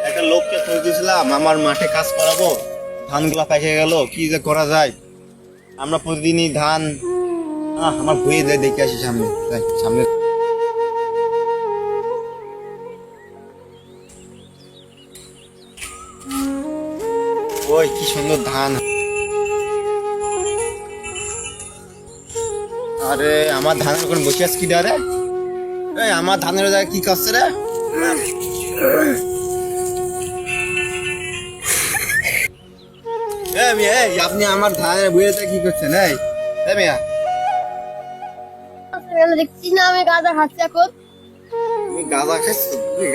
একটা লোককে খোঁজ দিয়েছিলাম আমার মাঠে কাজ করাবো, ধানগুলা পেকে গেল, কি যে করা যায়। আমরা প্রতিদিনই ধান আমার ভুয়ে যায়, দেখে আসি সামনে সামনে। ওই কি সুন্দর ধান। আরে আমার ধানের ওখানে বসে আছি কি রে? এই আমার ধানের জায়গায় কি করছে রে? আপনি আমার ধানের বইয়েতে কি করছেন? এই মিয়া দেখছি না আমি গাঁজা খাচ্ছি এখন। তুমি গাঁজা খাচ্ছ? তুমি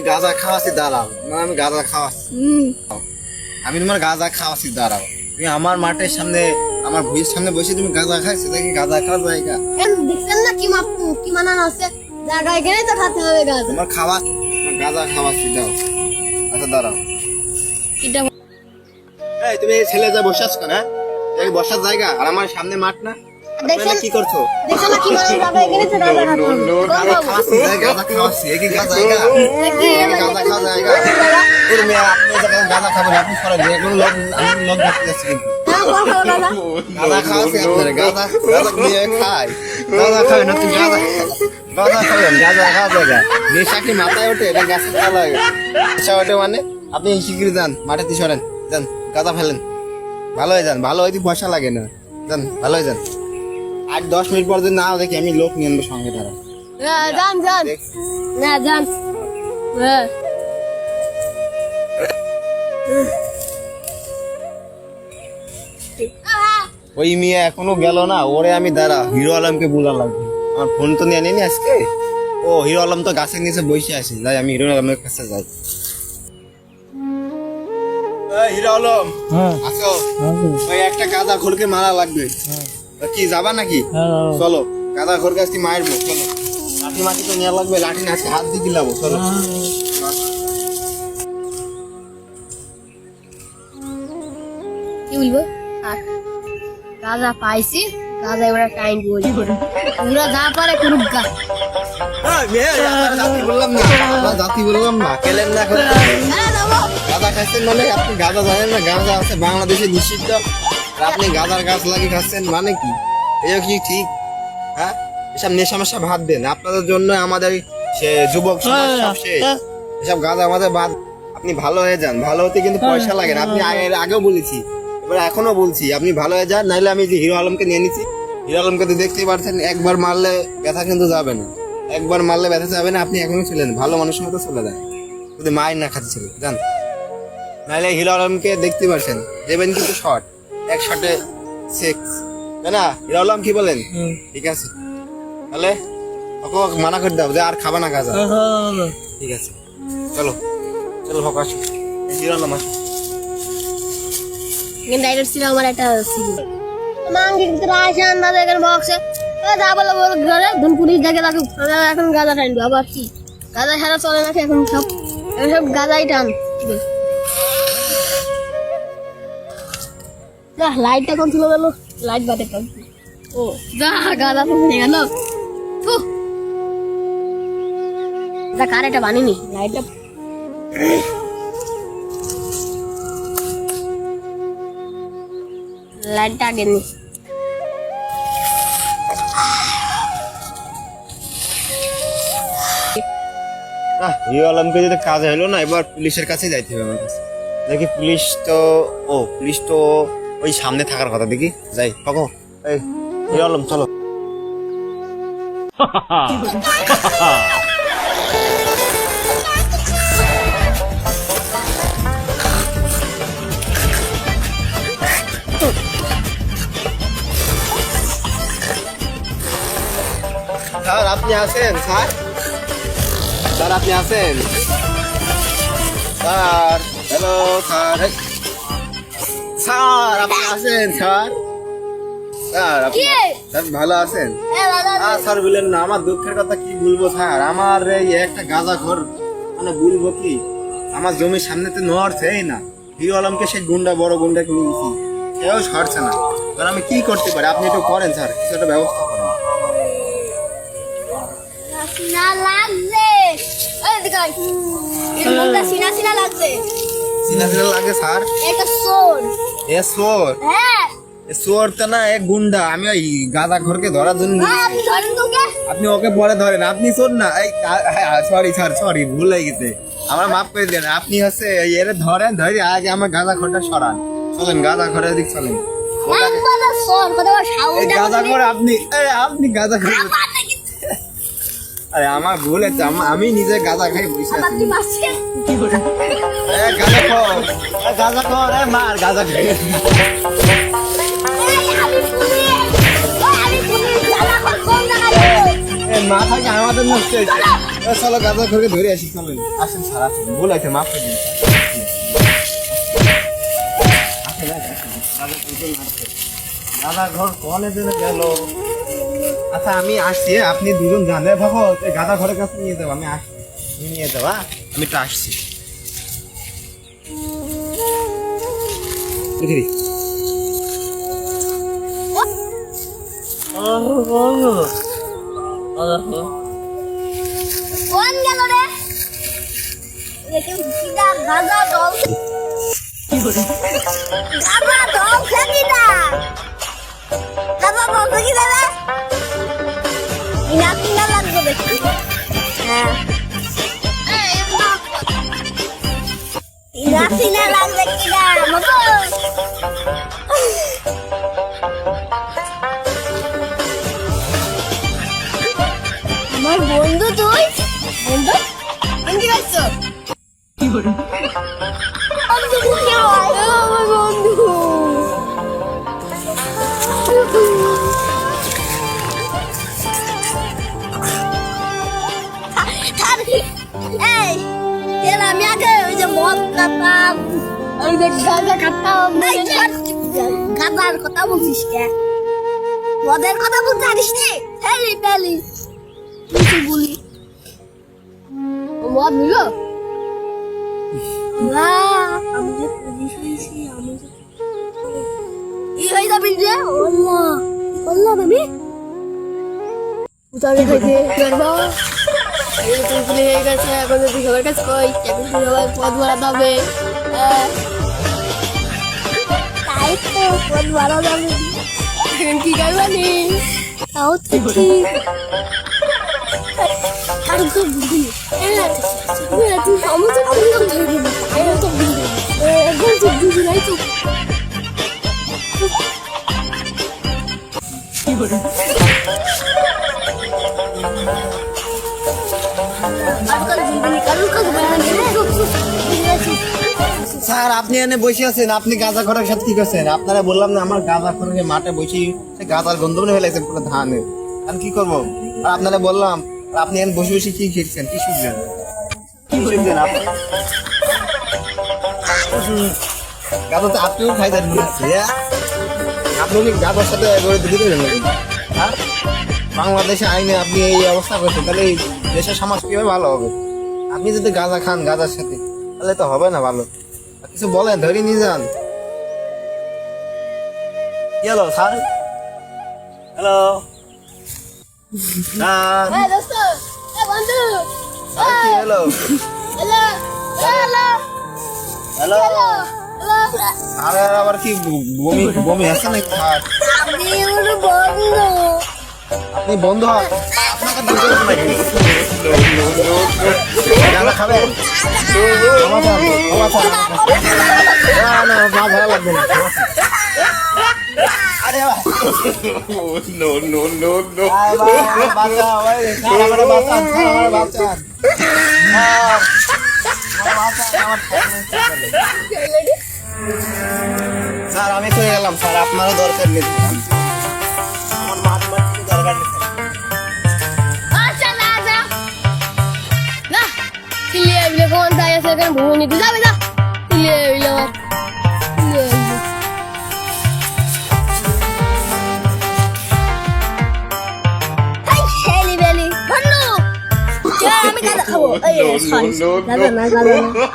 গাঁজা খাওয়াচ্ছি, দাঁড়াও না, আমি গাঁজা খাওয়াচ্ছি। আমি তোমার গাঁজা খাওয়াচ্ছি, দাঁড়াও। তুমি আমার মাঠের সামনে আমার ভুঁইয়ের সামনে বসে তুমি গাঁজা খাচ্ছ, দেখি গাঁজা খাওয়ার জায়গা দেখছেন না কি মানান আছে, জায়গায় গেলেই তো খাতে হবে গাঁজা। তোমার গাঁজা খাওয়াচ্ছি, দাও। আচ্ছা দাঁড়াও। এই তুমি এই ছেলে যা বসে আছো না, বসার জায়গা আর আমার সামনে মাঠ না, কি করছো? দেখছেন না কি মানান, জায়গায় গেলেই তো গাঁজা খাতে হবে। গাঁজা খাওয়াচ্ছি, কি গাঁজা জায়গা? গাঁজা খাওয়া জায়গা? আপনি গাঁজা খাবেন, আপনি সরেন, এগুলো লোক দেখতে যাচ্ছি কিন্তু গাঁজা খাওয়াচ্ছি আপনারা, গাঁজা নিয়ে খায়। গাঁজা খাবেন না, তুমি গাঁজা খাবেন, গাঁজা খাওয়া জায়গা। নেশা কি মাথায় ওঠে? এটা গাছে চালা নেশা ওঠে মানে? আপনি শিগগিরি যান, মাঠে সরেন, যান, গাঁজা ফেলেন, ভালো হয়ে যান। ভালো হয়তো পয়সা লাগে না, যান, ভালো হয়ে যান। 8-10 মিনিট পর যদি না দেখি আমি লোক নিয়ে আনবো সঙ্গে তারা। যান না যান। ওই মেয়ে এখনো গেল না, ওরে আমি দাঁড়া হিরো আলমকে বলা লাগবে। আমার ফোন তো নিয়ে নিনি আজকে। ও হিরো আলম তো গাছের নিচে বসে আছে, যাই আমি হিরো আলমের কাছে যাই। হিরো আলম আসো, ওই একটা গাঁদা খোরকে মারা লাগবে। কি যাবা নাকি? চলো গাঁদা খোর গাছ মারবো, চলো। লাঠি মাটি তো নেওয়া লাগবে, লাঠি না আজকে হাত দিয়ে দিলাবো, চলো। কি বলবো? গাঁজা পাইছি, গাঁজা এবার টাইম বলি পুরা যা পারে করুক গা। জাতি বললাম না, খেলেন না। গাঁজা খাচ্ছেন মানে আপনি গাঁজা জানেন না? গাঁজা আছে বাংলাদেশে নিষিদ্ধ, আপনি গাঁজার গাছ লাগিয়ে খাচ্ছেন মানে কি? এই কি ঠিক? হ্যাঁ, এসব নেশামেশা ভাত দেন। আপনাদের জন্য আমাদের যুবক সমাজ সব শেষ। এসব গাঁজা আমাদের বাদ। আপনি ভালো হয়ে যান, ভালো হতে কিন্তু পয়সা লাগে না। আপনি আগেও বলেছি, এবার এখনো বলছি, আপনি ভালো হয়ে যান। নাইলে আমি যে হিরো আলমকে নিয়ে নিচ্ছি, হিরো আলমকে তো দেখতেই পারছেন, একবার মারলে ব্যথা কিন্তু যাবে না, একবার মারলে ব্যথা যাবে না। আপনি এখনো ছিলেন ভালো মানুষের মতো চলে যান, যদি মায়ের না খাতে ছিল যান। নাইলে হিরো আলমকে দেখতে পারছেন, দেবেন কিন্তু শর্ট, এক শর্টে সেক্স, তাই না? হিরো আলম কি বলেন? ঠিক আছে, তাহলে ওকে মানা করে দাও যে আর খাবা না গাঁজা। ঠিক আছে, চলো চলো হোক, আসো হিরো আলম আসো। ডাইরেক্ট ছিল আমার একটা ছিল মাঙ্গি ভিতরে আসে আন্দাজ এখানে বক্সে যা বলে বল ঘরে ধন পুলিশ দেখে তাকে এখন গাঁজা টানবো। আবার কি গাঁজা ছাড়া চলে নাকি এখন? সব গাঁজাই টান। লাইটটা কোন ছিল গেল, লাইট বাটে টান। ও যা গাঁজা তো নিয়ে গেল। যা কার এটা বানিনি লাইটটা। লাইটটা আগে নি। হিরো আলমকে যদি কাজ হলো না, এবার পুলিশের কাছে যাইতে হবে আমার কাছে। দেখি পুলিশ তো ওই সামনে থাকার কথা, দেখি যাই। পাবো এই হিরো আলম চলো। স্যার আপনি আছেন? স্যার আপনি আছেন? স্যার হ্যালো স্যার, স্যার আপনি আছেন? স্যার আপনি স্যার ভালো আছেন? স্যার বললেন না, আমার দুঃখের কথা কি বলবো স্যার। আমার এই একটা গাঁজা ঘর মানে বলবো কি, আমার জমির সামনে তো নড়ছেই না। হিরো আলমকে সেই বড় গুন্ডাকে নিয়েছি, কেউ সরছে না। আমি কি করতে পারি? আপনি একটু করেন স্যার, কিছু একটা ব্যবস্থা করেন। না লাগবে এই দেখাই এর মধ্যে সিনা সিনা লাগছে চিনা চিনা লাগে স্যার এটা সোর এ সোর হ্যাঁ এ সোর তো না এক গুন্ডা আমি ওই গাঁদা ঘরকে ধরার জন্য আপনি ধরেন তো কে আপনি ওকে পরে ধরেন আপনি শোন না এই সরি স্যার সরি ভুল হয়ে গেছে আমার মাফ করে দেন আপনি হচ্ছে এর ধরেন ধরে আগে আমার গাঁদা ঘরটা সরান চলেন গাঁদা ঘরের দিক চলেন একবার সোর কথা এই সাউন্ড গাঁদা ঘর আপনি গাঁদা ঘর আরে আমার ভুল হচ্ছে আমি নিজে গাঁদা খাই বসে আছি আপনি মারছেন এ গাঁদা খর মার গাঁদা খাই আমি পুলিশ জানা কোন জায়গায় এ মাথা কি আমাদের নষ্ট হয়েছে চলো গাঁদা ঘরকে ধরে আসি চলেন আসেন স্যার আসেন ভুল হয়েছে মাফ করে দিন গাঁদা ঘর কনে দিনে গেল আচ্ছা আমি আসছি আপনি দুজন জানে ভাবো গাঁদা ঘরের কাছে নিয়ে যাবো আমি আসছি নিয়ে যাবো আমি তো আসছি বুঝলি কোন গেল রে দেখেন কিডা গাজা দল গাজা দল কিডা গাজা দল কিডা রে ইনা কিনা লাগবে দেখি হ্যাঁ ইনা কিনা লাগবে কিডা মতো আমার বন্ধু তুই বন্ধু আমি গেছো বন্ধু কে হয় আমার বন্ধু এই তেল আমি আগে ওই যে মদ খাতাম ওই যে গাঁজা খাতাম গাঁজার কথা বলছিস কে মদের কথা বলতে জানিস নি হেলি পেলি কিছু বলি মদ নিল না আমি যে পুলিশ হয়েছি আমি ই হয়ে যাবি যে আল্লাহ আল্লাহ তুমি উতারে থেকে করবো এই তো পুলিশ হয়ে গেছে এখন যদি সবার কাছে কই এখন তো সবাই পদ বাড়াতে হবে তাই তো পদ বাড়াতে হবে এখন কি করবানি তাও তো ঠিক আর তো বুঝি তুই সমস্যা করলে তো ধরে দিবি আর তো বুঝি একবার তো বুঝি নাই তো কি বলে আজকাল জীবনে কারুর কাছে বলবেন না স্যার আপনি এনে বসে আছেন আপনি গাঁজা ঘরের সাথে কি করছেন আপনারা বললাম না আমার গাঁজা ঘরের মাঠে বসে গাঁজার গন্ধ মনে ফেলেছেন পুরো ধানের আমি কি করবো আর আপনারা বললাম আপনি এনে বসে বসে কি খেয়েছেন কি শুনছেন কি শুনছেন আপনি গাঁজা তো আপনিও খাইতেন আপনি কি গাঁজার সাথে দিতে হ্যাঁ বাংলাদেশে আইনে আপনি এই অবস্থা করছেন তাহলে এই দেশের সমাজ কিভাবে ভালো হবে আপনি যদি গাঁজা খান গাঁজার সাথে তাহলে তো হবে না ভালো কিছু বলেন ধরে নিয়ে যান কি হলো স্যার হ্যালো এই দোস্ত এই বন্ধু কি হলো হ্যালো হ্যালো হ্যালো হ্যালো আরে আবার কি বমি বমি আছে নাকি স্যার আমি ওর বন্ধু আপনি বন্ধ হন আপনাকে দিতে হবে নাকি গাঁজা খাবেন না না মা ভালো লাগবে না আরে No, no, no, no. বাচ্চা ওই স্যার আমার বাচ্চা আমার বাচ্চা স্যার আমি চলে গেলাম স্যার আপনারও দরকার নেই আমার মাছ মাছ দরকার নেই আচ্ছা না যা না কিলে বিলে কোন তাই আছে কেন ভূমি নিতে যাবে না কিলে বিলে হাই শেলি বেলি বন্ধু আমি গাঁজা খাবো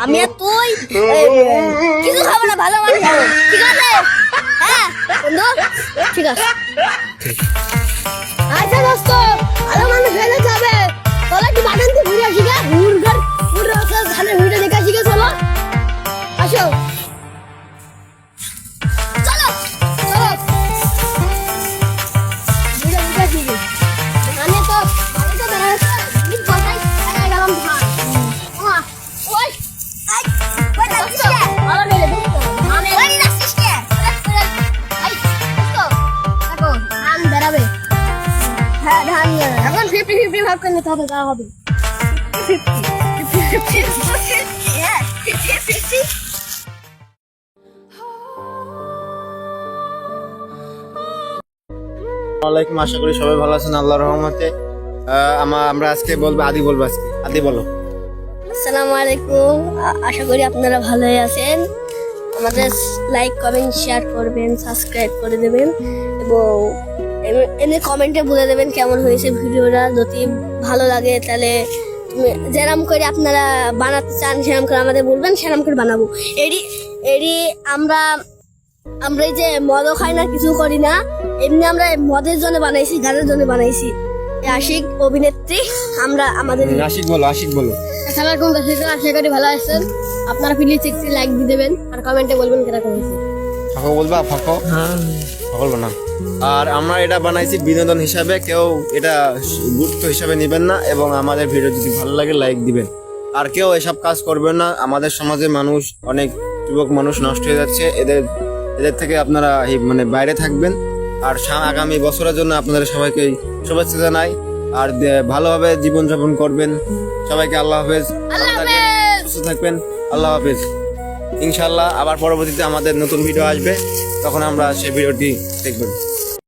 আমি আর তুই কিছু খাবো না ভালো মানে খাবো ঠিক আছে হ্যাঁ বন্ধু ঠিক আছে আচ্ছা দোস্ত ভালো মানুষ ফেলে যাবে তাহলে একটু বাগান থেকে ঘুরে আসি গা ভাগ করে নিতে হবে, তা হবে 50-50 ওয়ালাইকুম, আশা করি সবাই ভালো আছেন আল্লাহর রহমতে। আমরা আজকে বলবো, আদি বলবো আজকে। আদি বলো। আসসালামু আলাইকুম, আশা করি আপনারা ভালোই আছেন। আমাদের লাইক কমেন্ট শেয়ার করবেন, সাবস্ক্রাইব করে দেবেন এবং এমনি কমেন্টে বলে দেবেন কেমন হয়েছে ভিডিওটা। যদি ভালো লাগে তাহলে যেরকম করে আপনারা বানাতে চান সেরকম করে আমাদের বলবেন, সেরকম করে বানাবো। এরই আমরা এই যে মদও খাই না, কিছু করি না, এমনি আমরা মদের জন্য বানাইছি, গানের জন্য বানাইছি। আশিক অভিনেত্রী আমরা আমাদের আশিক বলো, আশিক বলো। আসসালামু আলাইকুম, আশা করি ভালো আছেন। আপনারা প্লিজ একটি লাইক দিয়ে দেবেন আর কমেন্টে বলবেন কিরকম হয়েছে। ফাঁকো বলবা? ফাঁকো বলবো না। আর আমরা এটা বানাইছি বিনোদন হিসাবে, কেউ এটা গুরুত্ব হিসাবে নেবেন না এবং আমাদের ভিডিও যদি ভালো লাগে লাইক দিবেন। আর কেউ এসব কাজ করবেন না। আমাদের সমাজে মানুষ, অনেক যুবক মানুষ নষ্ট হয়ে যাচ্ছে, এদের থেকে আপনারা মানে বাইরে থাকবেন। আর আগামী বছরের জন্য আপনাদের সবাইকে শুভেচ্ছা জানাই। আর ভালোভাবে জীবনযাপন করবেন। সবাইকে আল্লাহ হাফেজ, ভালো থাকবেন, সুস্থ থাকবেন, আল্লাহ হাফেজ। ইনশাল্লাহ আবার পরবর্তীতে আমাদের নতুন ভিডিও আসবে, তখন আমরা সেই ভিডিওটি দেখবেন।